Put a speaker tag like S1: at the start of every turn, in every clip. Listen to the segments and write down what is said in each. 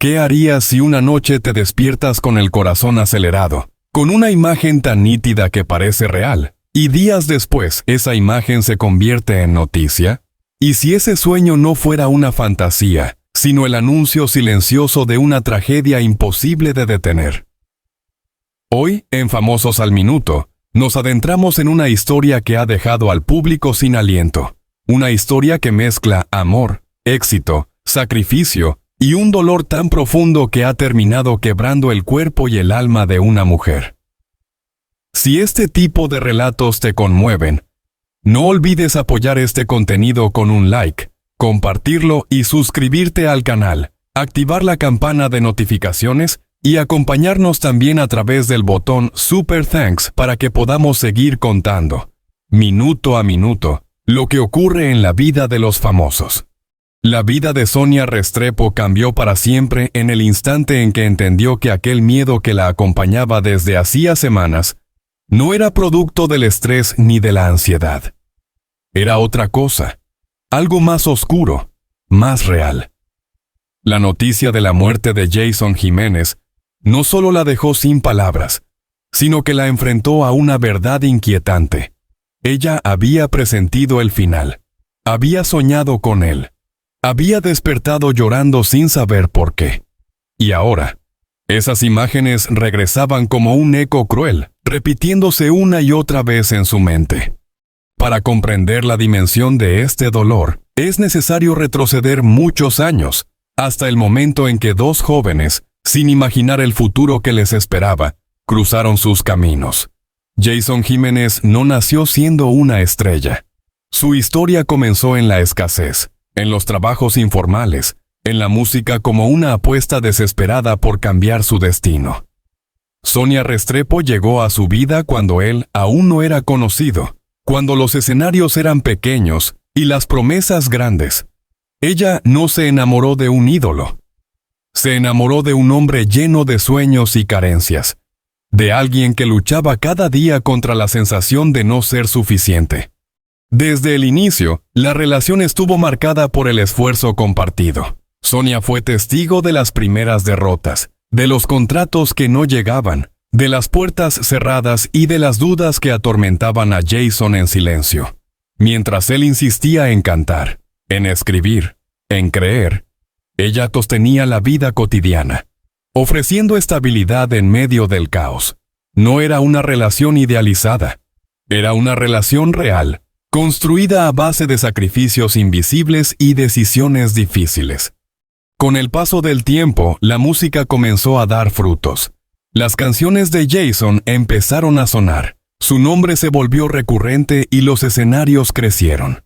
S1: ¿Qué harías si una noche te despiertas con el corazón acelerado, con una imagen tan nítida que parece real, y días después esa imagen se convierte en noticia? ¿Y si ese sueño no fuera una fantasía, sino el anuncio silencioso de una tragedia imposible de detener? Hoy, en Famosos al Minuto, nos adentramos en una historia que ha dejado al público sin aliento. Una historia que mezcla amor, éxito, sacrificio y un dolor tan profundo que ha terminado quebrando el cuerpo y el alma de una mujer. Si este tipo de relatos te conmueven, no olvides apoyar este contenido con un like, compartirlo y suscribirte al canal, activar la campana de notificaciones y acompañarnos también a través del botón Super Thanks para que podamos seguir contando, minuto a minuto, lo que ocurre en la vida de los famosos. La vida de Sonia Restrepo cambió para siempre en el instante en que entendió que aquel miedo que la acompañaba desde hacía semanas no era producto del estrés ni de la ansiedad. Era otra cosa, algo más oscuro, más real. La noticia de la muerte de Jason Jiménez no solo la dejó sin palabras, sino que la enfrentó a una verdad inquietante. Ella había presentido el final, había soñado con él, había despertado llorando sin saber por qué. Y ahora, esas imágenes regresaban como un eco cruel, repitiéndose una y otra vez en su mente. Para comprender la dimensión de este dolor, es necesario retroceder muchos años, hasta el momento en que dos jóvenes, sin imaginar el futuro que les esperaba, cruzaron sus caminos. Jason Jiménez no nació siendo una estrella. Su historia comenzó en la escasez, en los trabajos informales, en la música como una apuesta desesperada por cambiar su destino. Sonia Restrepo llegó a su vida cuando él aún no era conocido, cuando los escenarios eran pequeños y las promesas grandes. Ella no se enamoró de un ídolo. Se enamoró de un hombre lleno de sueños y carencias, de alguien que luchaba cada día contra la sensación de no ser suficiente. Desde el inicio, la relación estuvo marcada por el esfuerzo compartido. Sonia fue testigo de las primeras derrotas, de los contratos que no llegaban, de las puertas cerradas y de las dudas que atormentaban a Jason en silencio. Mientras él insistía en cantar, en escribir, en creer, ella sostenía la vida cotidiana, ofreciendo estabilidad en medio del caos. No era una relación idealizada, era una relación real, construida a base de sacrificios invisibles y decisiones difíciles. Con el paso del tiempo, la música comenzó a dar frutos. Las canciones de Jason empezaron a sonar, su nombre se volvió recurrente y los escenarios crecieron.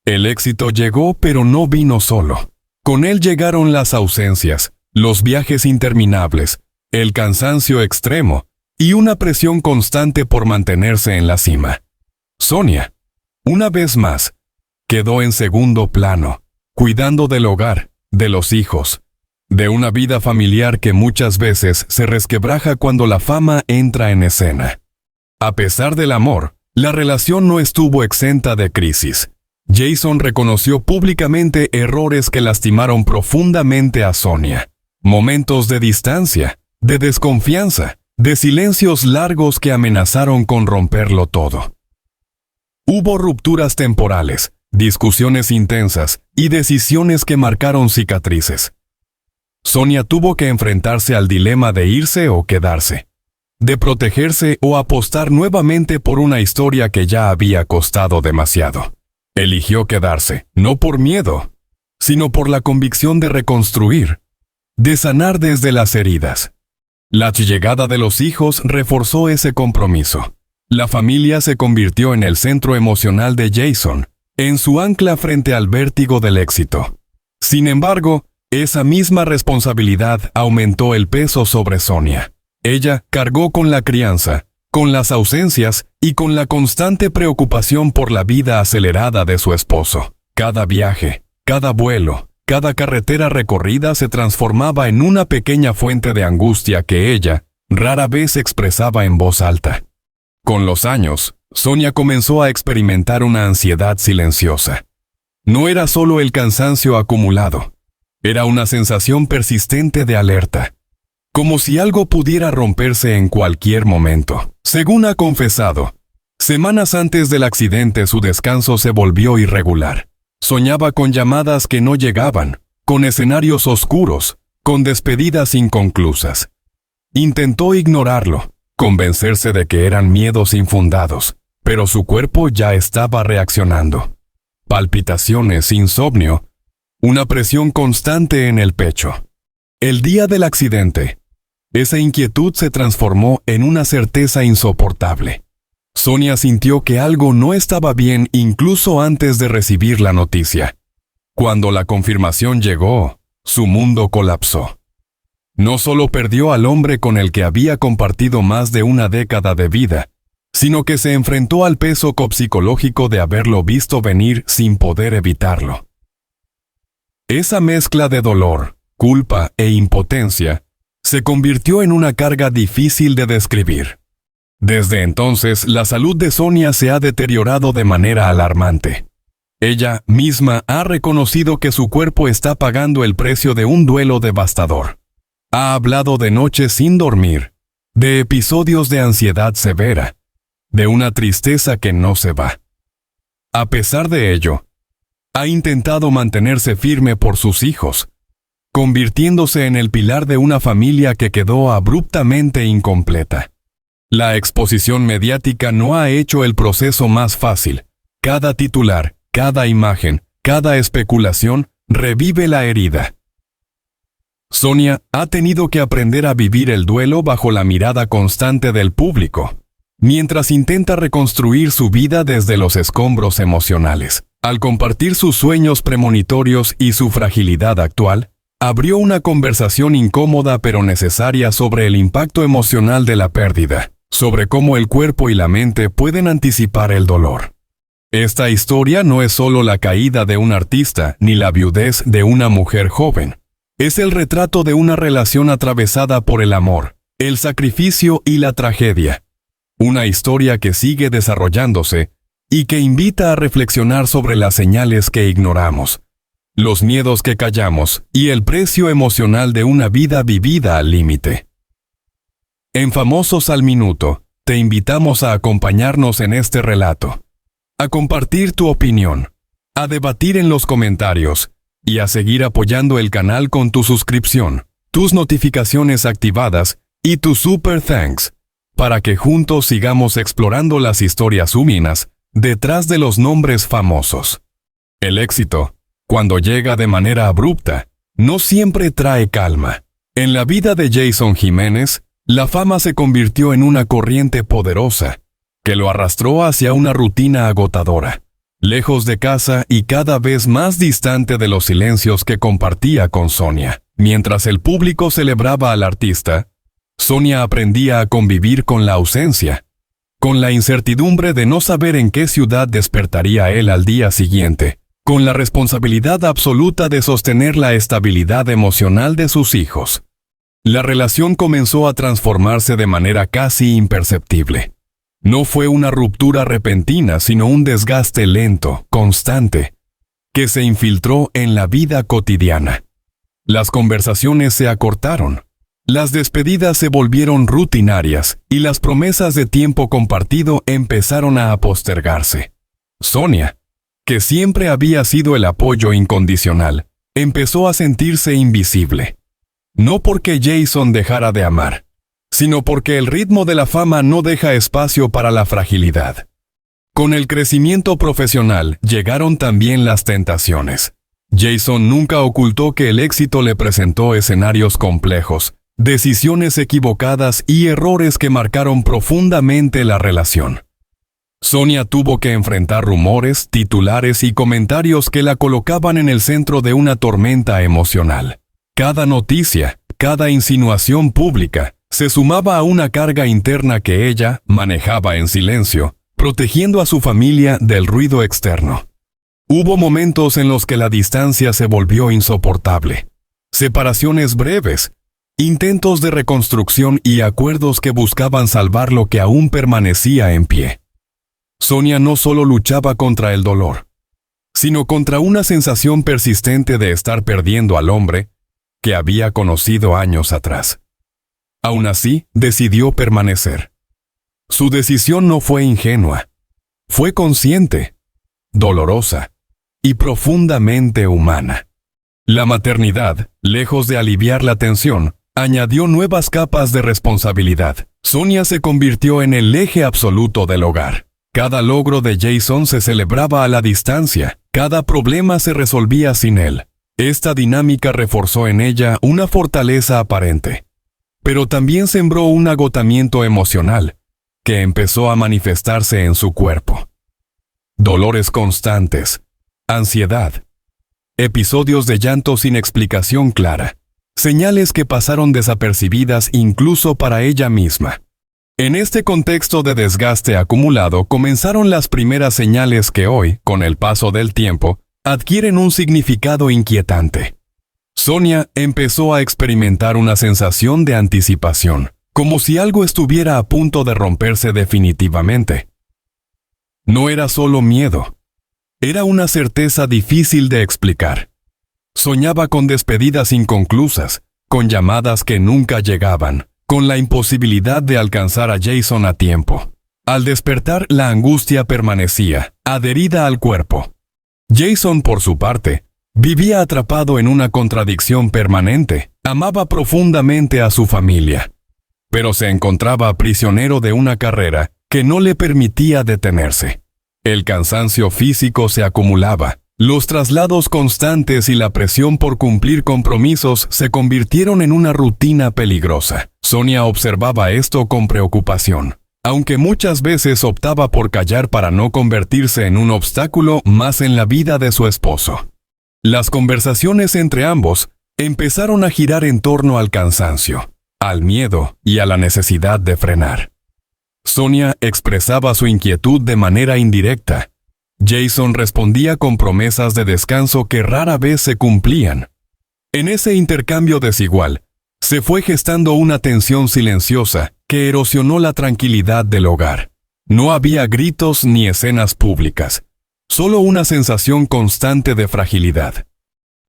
S1: El éxito llegó, pero no vino solo. Con él llegaron las ausencias, los viajes interminables, el cansancio extremo y una presión constante por mantenerse en la cima. Sonia, una vez más, quedó en segundo plano, cuidando del hogar, de los hijos, de una vida familiar que muchas veces se resquebraja cuando la fama entra en escena. A pesar del amor, la relación no estuvo exenta de crisis. Jason reconoció públicamente errores que lastimaron profundamente a Sonia. Momentos de distancia, de desconfianza, de silencios largos que amenazaron con romperlo todo. Hubo rupturas temporales, discusiones intensas y decisiones que marcaron cicatrices. Sonia tuvo que enfrentarse al dilema de irse o quedarse, de protegerse o apostar nuevamente por una historia que ya había costado demasiado. Eligió quedarse, no por miedo, sino por la convicción de reconstruir, de sanar desde las heridas. La llegada de los hijos reforzó ese compromiso. La familia se convirtió en el centro emocional de Jason, en su ancla frente al vértigo del éxito. Sin embargo, esa misma responsabilidad aumentó el peso sobre Sonia. Ella cargó con la crianza, con las ausencias y con la constante preocupación por la vida acelerada de su esposo. Cada viaje, cada vuelo, cada carretera recorrida se transformaba en una pequeña fuente de angustia que ella rara vez expresaba en voz alta. Con los años, Sonia comenzó a experimentar una ansiedad silenciosa. No era solo el cansancio acumulado, Era una sensación persistente de alerta, como si algo pudiera romperse en cualquier momento. Según ha confesado, semanas antes del accidente su descanso se volvió irregular. Soñaba con llamadas que no llegaban, con escenarios oscuros, con despedidas inconclusas. Intentó ignorarlo, convencerse de que eran miedos infundados, pero su cuerpo ya estaba reaccionando. Palpitaciones, insomnio, una presión constante en el pecho. El día del accidente, esa inquietud se transformó en una certeza insoportable. Sonia sintió que algo no estaba bien incluso antes de recibir la noticia. Cuando la confirmación llegó, su mundo colapsó. No solo perdió al hombre con el que había compartido más de una década de vida, sino que se enfrentó al peso psicológico de haberlo visto venir sin poder evitarlo. Esa mezcla de dolor, culpa e impotencia se convirtió en una carga difícil de describir. Desde entonces, la salud de Sonia se ha deteriorado de manera alarmante. Ella misma ha reconocido que su cuerpo está pagando el precio de un duelo devastador. Ha hablado de noches sin dormir, de episodios de ansiedad severa, de una tristeza que no se va. A pesar de ello, ha intentado mantenerse firme por sus hijos, convirtiéndose en el pilar de una familia que quedó abruptamente incompleta. La exposición mediática no ha hecho el proceso más fácil. Cada titular, cada imagen, cada especulación revive la herida. Sonia ha tenido que aprender a vivir el duelo bajo la mirada constante del público, mientras intenta reconstruir su vida desde los escombros emocionales. Al compartir sus sueños premonitorios y su fragilidad actual, abrió una conversación incómoda pero necesaria sobre el impacto emocional de la pérdida, sobre cómo el cuerpo y la mente pueden anticipar el dolor. Esta historia no es solo la caída de un artista ni la viudez de una mujer joven. Es el retrato de una relación atravesada por el amor, el sacrificio y la tragedia. Una historia que sigue desarrollándose y que invita a reflexionar sobre las señales que ignoramos, los miedos que callamos y el precio emocional de una vida vivida al límite. En Famosos al Minuto, te invitamos a acompañarnos en este relato, a compartir tu opinión, a debatir en los comentarios y a seguir apoyando el canal con tu suscripción, tus notificaciones activadas y tu super thanks, para que juntos sigamos explorando las historias humanas detrás de los nombres famosos. El éxito, cuando llega de manera abrupta, no siempre trae calma. En la vida de Jason Jiménez, la fama se convirtió en una corriente poderosa, que lo arrastró hacia una rutina agotadora, lejos de casa y cada vez más distante de los silencios que compartía con Sonia. Mientras el público celebraba al artista, Sonia aprendía a convivir con la ausencia, con la incertidumbre de no saber en qué ciudad despertaría él al día siguiente, con la responsabilidad absoluta de sostener la estabilidad emocional de sus hijos. La relación comenzó a transformarse de manera casi imperceptible. No fue una ruptura repentina, sino un desgaste lento, constante, que se infiltró en la vida cotidiana. Las conversaciones se acortaron, las despedidas se volvieron rutinarias y las promesas de tiempo compartido empezaron a postergarse. Sonia, que siempre había sido el apoyo incondicional, empezó a sentirse invisible. No porque Jason dejara de amar, sino porque el ritmo de la fama no deja espacio para la fragilidad. Con el crecimiento profesional llegaron también las tentaciones. Jason nunca ocultó que el éxito le presentó escenarios complejos, decisiones equivocadas y errores que marcaron profundamente la relación. Sonia tuvo que enfrentar rumores, titulares y comentarios que la colocaban en el centro de una tormenta emocional. Cada noticia, cada insinuación pública, se sumaba a una carga interna que ella manejaba en silencio, protegiendo a su familia del ruido externo. Hubo momentos en los que la distancia se volvió insoportable. Separaciones breves, intentos de reconstrucción y acuerdos que buscaban salvar lo que aún permanecía en pie. Sonia no solo luchaba contra el dolor, sino contra una sensación persistente de estar perdiendo al hombre que había conocido años atrás. Aún así, decidió permanecer. Su decisión no fue ingenua, fue consciente, dolorosa y profundamente humana. La maternidad, lejos de aliviar la tensión, añadió nuevas capas de responsabilidad. Sonia se convirtió en el eje absoluto del hogar. Cada logro de Jason se celebraba a la distancia, cada problema se resolvía sin él. Esta dinámica reforzó en ella una fortaleza aparente, pero también sembró un agotamiento emocional que empezó a manifestarse en su cuerpo. Dolores constantes, ansiedad, episodios de llanto sin explicación clara, señales que pasaron desapercibidas incluso para ella misma. En este contexto de desgaste acumulado comenzaron las primeras señales que hoy, con el paso del tiempo, adquieren un significado inquietante. Sonia empezó a experimentar una sensación de anticipación, como si algo estuviera a punto de romperse definitivamente. No era solo miedo, era una certeza difícil de explicar. Soñaba con despedidas inconclusas, con llamadas que nunca llegaban, con la imposibilidad de alcanzar a Jason a tiempo. Al despertar, la angustia permanecía, adherida al cuerpo. Jason, por su parte, vivía atrapado en una contradicción permanente. Amaba profundamente a su familia, pero se encontraba prisionero de una carrera que no le permitía detenerse. El cansancio físico se acumulaba. Los traslados constantes y la presión por cumplir compromisos se convirtieron en una rutina peligrosa. Sonia observaba esto con preocupación, aunque muchas veces optaba por callar para no convertirse en un obstáculo más en la vida de su esposo. Las conversaciones entre ambos empezaron a girar en torno al cansancio, al miedo y a la necesidad de frenar. Sonia expresaba su inquietud de manera indirecta. Jason respondía con promesas de descanso que rara vez se cumplían. En ese intercambio desigual, se fue gestando una tensión silenciosa que erosionó la tranquilidad del hogar. No había gritos ni escenas públicas, solo una sensación constante de fragilidad.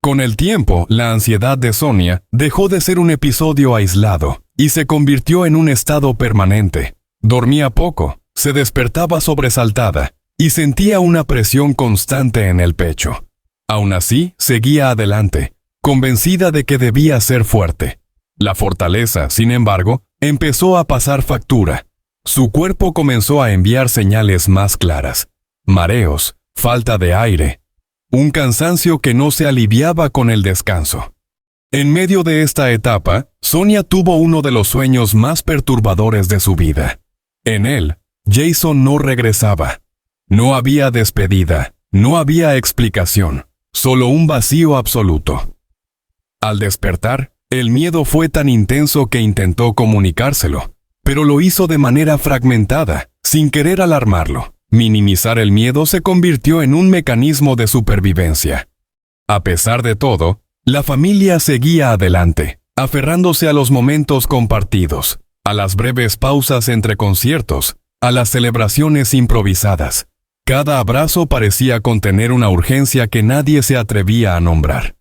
S1: Con el tiempo, la ansiedad de Sonia dejó de ser un episodio aislado y se convirtió en un estado permanente. Dormía poco, se despertaba sobresaltada y sentía una presión constante en el pecho. Aún así, seguía adelante, convencida de que debía ser fuerte. La fortaleza, sin embargo, empezó a pasar factura. Su cuerpo comenzó a enviar señales más claras. Mareos, falta de aire, un cansancio que no se aliviaba con el descanso. En medio de esta etapa, Sonia tuvo uno de los sueños más perturbadores de su vida. En él, Jason no regresaba. No había despedida, no había explicación, solo un vacío absoluto. Al despertar, el miedo fue tan intenso que intentó comunicárselo, pero lo hizo de manera fragmentada, sin querer alarmarlo. Minimizar el miedo se convirtió en un mecanismo de supervivencia. A pesar de todo, la familia seguía adelante, aferrándose a los momentos compartidos, a las breves pausas entre conciertos, a las celebraciones improvisadas. Cada abrazo parecía contener una urgencia que nadie se atrevía a nombrar.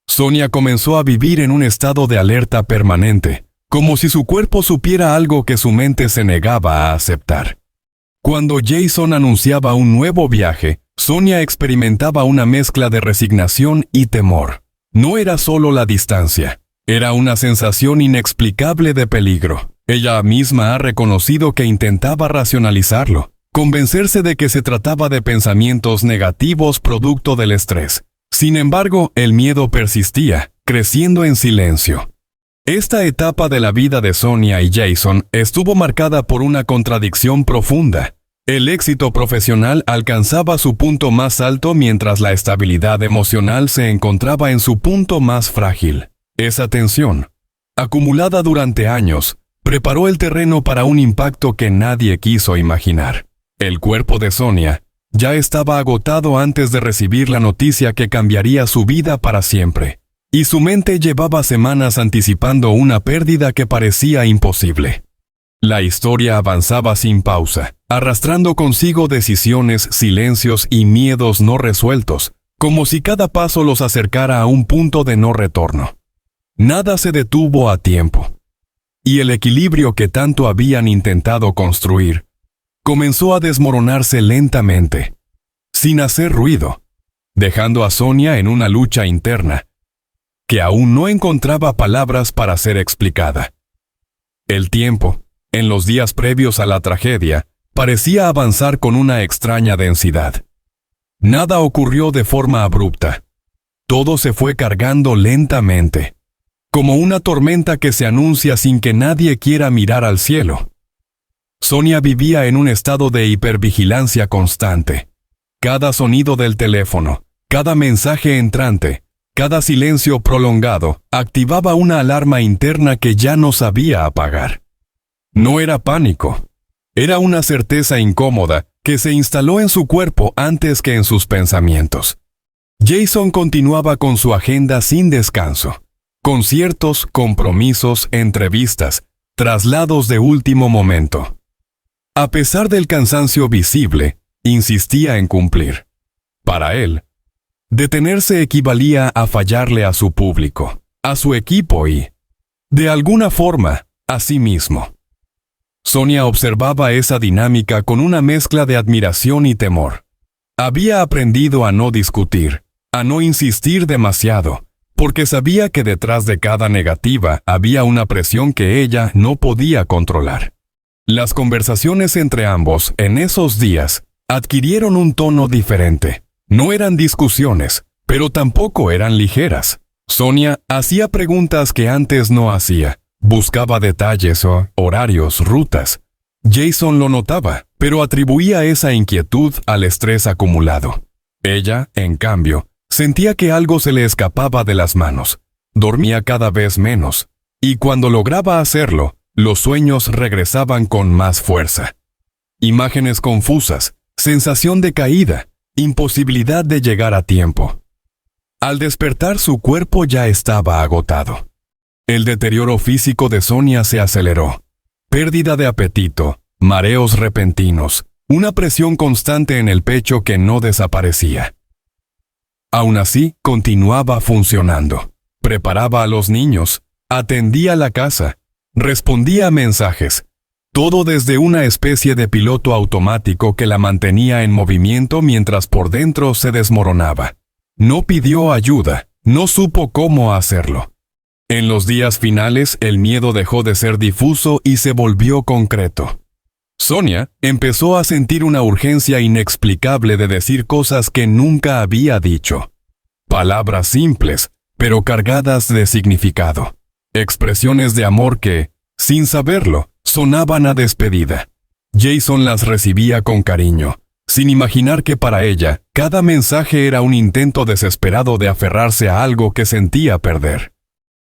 S1: Sonia comenzó a vivir en un estado de alerta permanente, como si su cuerpo supiera algo que su mente se negaba a aceptar. Cuando Jason anunciaba un nuevo viaje, Sonia experimentaba una mezcla de resignación y temor. No era solo la distancia, era una sensación inexplicable de peligro. Ella misma ha reconocido que intentaba racionalizarlo, convencerse de que se trataba de pensamientos negativos producto del estrés. Sin embargo, el miedo persistía, creciendo en silencio. Esta etapa de la vida de Sonia y Jason estuvo marcada por una contradicción profunda. El éxito profesional alcanzaba su punto más alto mientras la estabilidad emocional se encontraba en su punto más frágil. Esa tensión, acumulada durante años, preparó el terreno para un impacto que nadie quiso imaginar. El cuerpo de Sonia ya estaba agotado antes de recibir la noticia que cambiaría su vida para siempre, y su mente llevaba semanas anticipando una pérdida que parecía imposible. La historia avanzaba sin pausa, arrastrando consigo decisiones, silencios y miedos no resueltos, como si cada paso los acercara a un punto de no retorno. Nada se detuvo a tiempo, y el equilibrio que tanto habían intentado construir comenzó a desmoronarse lentamente, sin hacer ruido, dejando a Sonia en una lucha interna que aún no encontraba palabras para ser explicada. El tiempo, en los días previos a la tragedia, parecía avanzar con una extraña densidad. Nada ocurrió de forma abrupta. Todo se fue cargando lentamente, como una tormenta que se anuncia sin que nadie quiera mirar al cielo. Sonia vivía en un estado de hipervigilancia constante. Cada sonido del teléfono, cada mensaje entrante, cada silencio prolongado, activaba una alarma interna que ya no sabía apagar. No era pánico. Era una certeza incómoda que se instaló en su cuerpo antes que en sus pensamientos. Jason continuaba con su agenda sin descanso. Conciertos, compromisos, entrevistas, traslados de último momento. A pesar del cansancio visible, insistía en cumplir. Para él, detenerse equivalía a fallarle a su público, a su equipo y, de alguna forma, a sí mismo. Sonia observaba esa dinámica con una mezcla de admiración y temor. Había aprendido a no discutir, a no insistir demasiado, porque sabía que detrás de cada negativa había una presión que ella no podía controlar. Las conversaciones entre ambos en esos días adquirieron un tono diferente. No eran discusiones, pero tampoco eran ligeras. Sonia hacía preguntas que antes no hacía. Buscaba detalles o horarios, rutas. Jason lo notaba, pero atribuía esa inquietud al estrés acumulado. Ella, en cambio, sentía que algo se le escapaba de las manos. Dormía cada vez menos, y cuando lograba hacerlo, los sueños regresaban con más fuerza. Imágenes confusas, sensación de caída, imposibilidad de llegar a tiempo. Al despertar, su cuerpo ya estaba agotado. El deterioro físico de Sonia se aceleró. Pérdida de apetito, mareos repentinos, una presión constante en el pecho que no desaparecía. Aún así, continuaba funcionando. Preparaba a los niños, atendía la casa, respondía a mensajes. Todo desde una especie de piloto automático que la mantenía en movimiento mientras por dentro se desmoronaba. No pidió ayuda, no supo cómo hacerlo. En los días finales, el miedo dejó de ser difuso y se volvió concreto. Sonia empezó a sentir una urgencia inexplicable de decir cosas que nunca había dicho. Palabras simples, pero cargadas de significado. Expresiones de amor que, sin saberlo, sonaban a despedida. Jason las recibía con cariño, sin imaginar que para ella, cada mensaje era un intento desesperado de aferrarse a algo que sentía perder.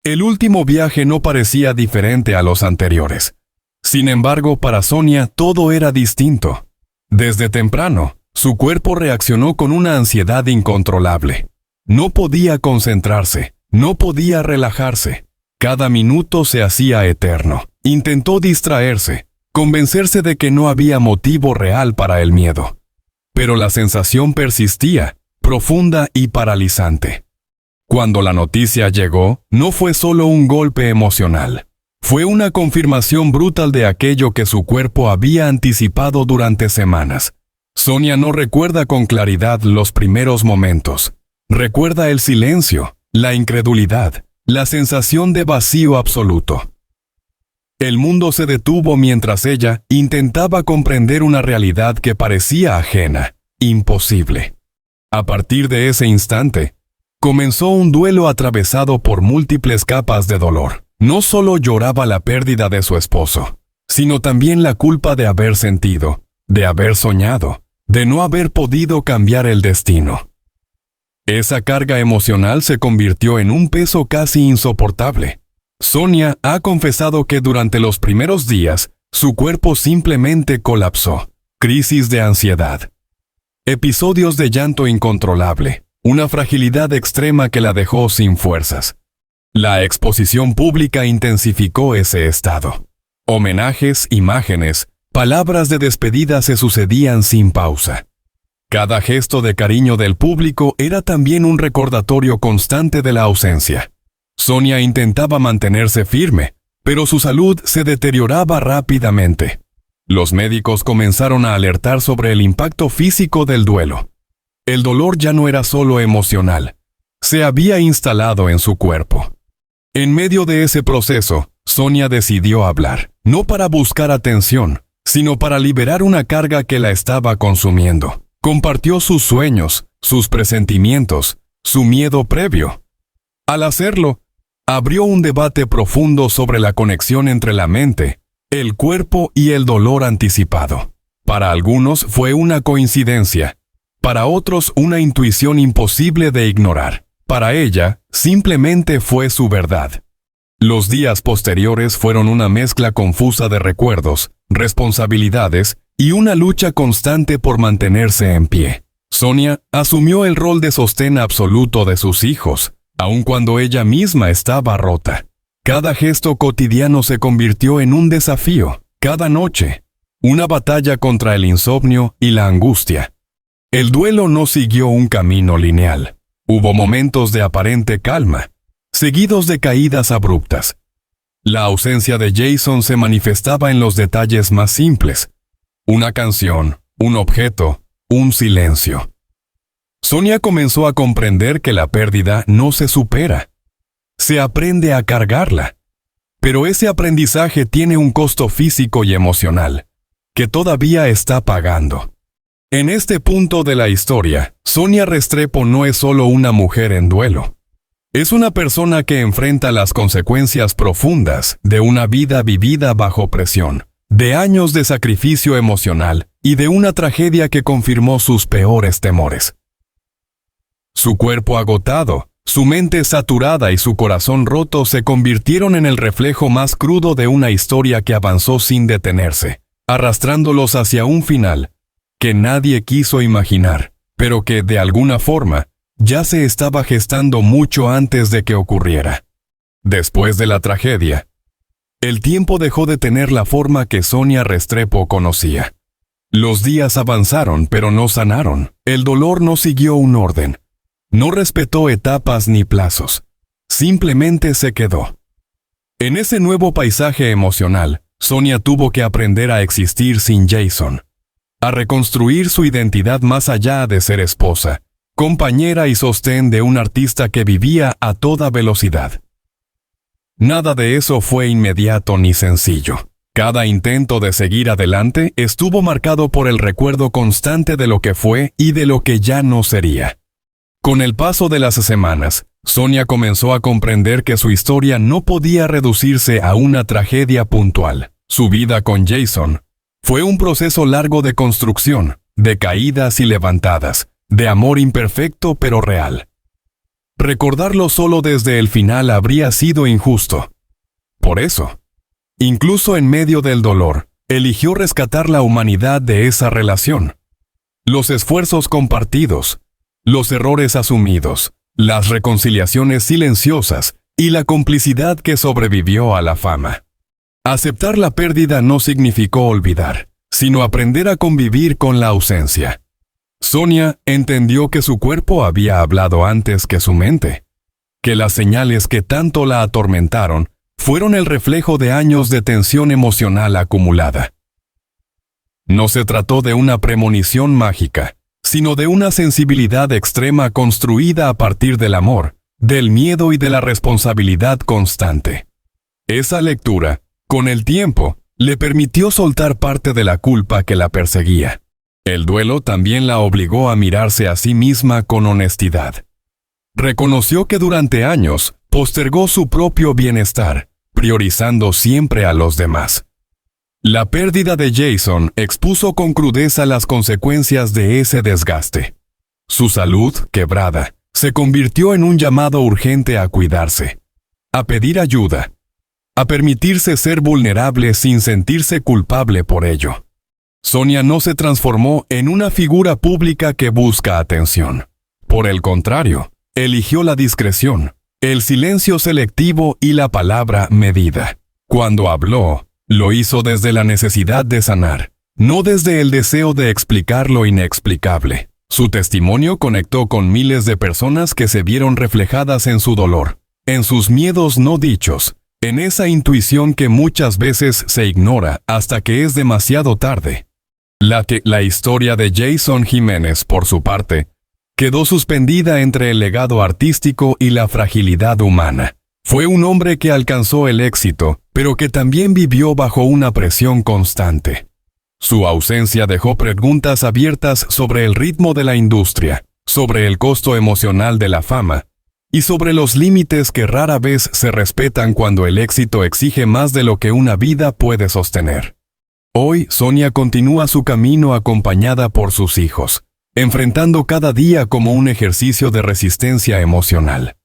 S1: El último viaje no parecía diferente a los anteriores. Sin embargo, para Sonia todo era distinto. Desde temprano, su cuerpo reaccionó con una ansiedad incontrolable. No podía concentrarse, no podía relajarse. Cada minuto se hacía eterno. Intentó distraerse, convencerse de que no había motivo real para el miedo. Pero la sensación persistía, profunda y paralizante. Cuando la noticia llegó, no fue solo un golpe emocional. Fue una confirmación brutal de aquello que su cuerpo había anticipado durante semanas. Sonia no recuerda con claridad los primeros momentos. Recuerda el silencio, la incredulidad, la sensación de vacío absoluto. El mundo se detuvo mientras ella intentaba comprender una realidad que parecía ajena, imposible. A partir de ese instante, comenzó un duelo atravesado por múltiples capas de dolor. No solo lloraba la pérdida de su esposo, sino también la culpa de haber sentido, de haber soñado, de no haber podido cambiar el destino. Esa carga emocional se convirtió en un peso casi insoportable. Sonia ha confesado que durante los primeros días, su cuerpo simplemente colapsó. Crisis de ansiedad. Episodios de llanto incontrolable. Una fragilidad extrema que la dejó sin fuerzas. La exposición pública intensificó ese estado. Homenajes, imágenes, palabras de despedida se sucedían sin pausa. Cada gesto de cariño del público era también un recordatorio constante de la ausencia. Sonia intentaba mantenerse firme, pero su salud se deterioraba rápidamente. Los médicos comenzaron a alertar sobre el impacto físico del duelo. El dolor ya no era solo emocional, se había instalado en su cuerpo. En medio de ese proceso, Sonia decidió hablar, no para buscar atención, sino para liberar una carga que la estaba consumiendo. Compartió sus sueños, sus presentimientos, su miedo previo. Al hacerlo, abrió un debate profundo sobre la conexión entre la mente, el cuerpo y el dolor anticipado. Para algunos fue una coincidencia, para otros una intuición imposible de ignorar. Para ella, simplemente fue su verdad. Los días posteriores fueron una mezcla confusa de recuerdos, responsabilidades y una lucha constante por mantenerse en pie. Sonia asumió el rol de sostén absoluto de sus hijos, aun cuando ella misma estaba rota. Cada gesto cotidiano se convirtió en un desafío, cada noche, una batalla contra el insomnio y la angustia. El duelo no siguió un camino lineal. Hubo momentos de aparente calma, seguidos de caídas abruptas. La ausencia de Jason se manifestaba en los detalles más simples. Una canción, un objeto, un silencio. Sonia comenzó a comprender que la pérdida no se supera. Se aprende a cargarla. Pero ese aprendizaje tiene un costo físico y emocional, que todavía está pagando. En este punto de la historia, Sonia Restrepo no es solo una mujer en duelo. Es una persona que enfrenta las consecuencias profundas de una vida vivida bajo presión, de años de sacrificio emocional y de una tragedia que confirmó sus peores temores. Su cuerpo agotado, su mente saturada y su corazón roto se convirtieron en el reflejo más crudo de una historia que avanzó sin detenerse, arrastrándolos hacia un final que nadie quiso imaginar, pero que, de alguna forma, ya se estaba gestando mucho antes de que ocurriera. Después de la tragedia, el tiempo dejó de tener la forma que Sonia Restrepo conocía. Los días avanzaron, pero no sanaron. El dolor no siguió un orden. No respetó etapas ni plazos. Simplemente se quedó. En ese nuevo paisaje emocional, Sonia tuvo que aprender a existir sin Jason, a reconstruir su identidad más allá de ser esposa, compañera y sostén de un artista que vivía a toda velocidad. Nada de eso fue inmediato ni sencillo. Cada intento de seguir adelante estuvo marcado por el recuerdo constante de lo que fue y de lo que ya no sería. Con el paso de las semanas, Sonia comenzó a comprender que su historia no podía reducirse a una tragedia puntual. Su vida con Jason fue un proceso largo de construcción, de caídas y levantadas, de amor imperfecto pero real. Recordarlo solo desde el final habría sido injusto. Por eso, incluso en medio del dolor, eligió rescatar la humanidad de esa relación. Los esfuerzos compartidos, los errores asumidos, las reconciliaciones silenciosas y la complicidad que sobrevivió a la fama. Aceptar la pérdida no significó olvidar, sino aprender a convivir con la ausencia. Sonia entendió que su cuerpo había hablado antes que su mente, que las señales que tanto la atormentaron fueron el reflejo de años de tensión emocional acumulada. No se trató de una premonición mágica, sino de una sensibilidad extrema construida a partir del amor, del miedo y de la responsabilidad constante. Esa lectura, con el tiempo, le permitió soltar parte de la culpa que la perseguía. El duelo también la obligó a mirarse a sí misma con honestidad. Reconoció que durante años postergó su propio bienestar, priorizando siempre a los demás. La pérdida de Jason expuso con crudeza las consecuencias de ese desgaste. Su salud, quebrada, se convirtió en un llamado urgente a cuidarse, a pedir ayuda, a permitirse ser vulnerable sin sentirse culpable por ello. Sonia no se transformó en una figura pública que busca atención. Por el contrario, eligió la discreción, el silencio selectivo y la palabra medida. Cuando habló, Lo hizo desde la necesidad de sanar, no desde el deseo de explicar lo inexplicable. Su testimonio conectó con miles de personas que se vieron reflejadas en su dolor, en sus miedos no dichos, en esa intuición que muchas veces se ignora hasta que es demasiado tarde. La historia de Jason Jiménez, por su parte, quedó suspendida entre el legado artístico y la fragilidad humana. Fue un hombre que alcanzó el éxito, pero que también vivió bajo una presión constante. Su ausencia dejó preguntas abiertas sobre el ritmo de la industria, sobre el costo emocional de la fama, y sobre los límites que rara vez se respetan cuando el éxito exige más de lo que una vida puede sostener. Hoy, Sonia continúa su camino acompañada por sus hijos, enfrentando cada día como un ejercicio de resistencia emocional.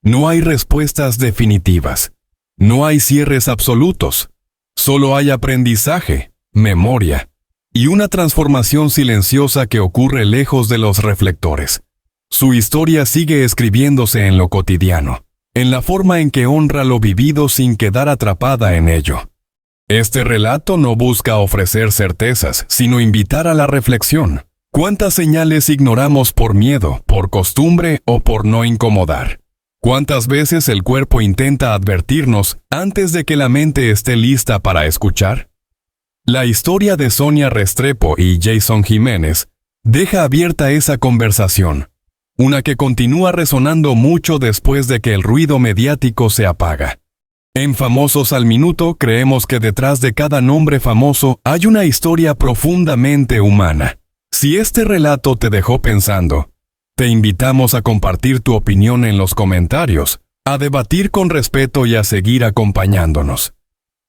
S1: No hay respuestas definitivas, no hay cierres absolutos, solo hay aprendizaje, memoria y una transformación silenciosa que ocurre lejos de los reflectores. Su historia sigue escribiéndose en lo cotidiano, en la forma en que honra lo vivido sin quedar atrapada en ello. Este relato no busca ofrecer certezas, sino invitar a la reflexión. ¿Cuántas señales ignoramos por miedo, por costumbre o por no incomodar? ¿Cuántas veces el cuerpo intenta advertirnos antes de que la mente esté lista para escuchar? La historia de Sonia Restrepo y Jason Jiménez deja abierta esa conversación, una que continúa resonando mucho después de que el ruido mediático se apaga. En Famosos al Minuto creemos que detrás de cada nombre famoso hay una historia profundamente humana. Si este relato te dejó pensando, te invitamos a compartir tu opinión en los comentarios, a debatir con respeto y a seguir acompañándonos.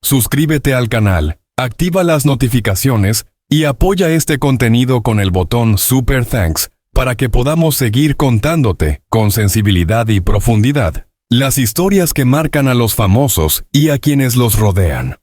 S1: Suscríbete al canal, activa las notificaciones y apoya este contenido con el botón Super Thanks para que podamos seguir contándote, con sensibilidad y profundidad, las historias que marcan a los famosos y a quienes los rodean.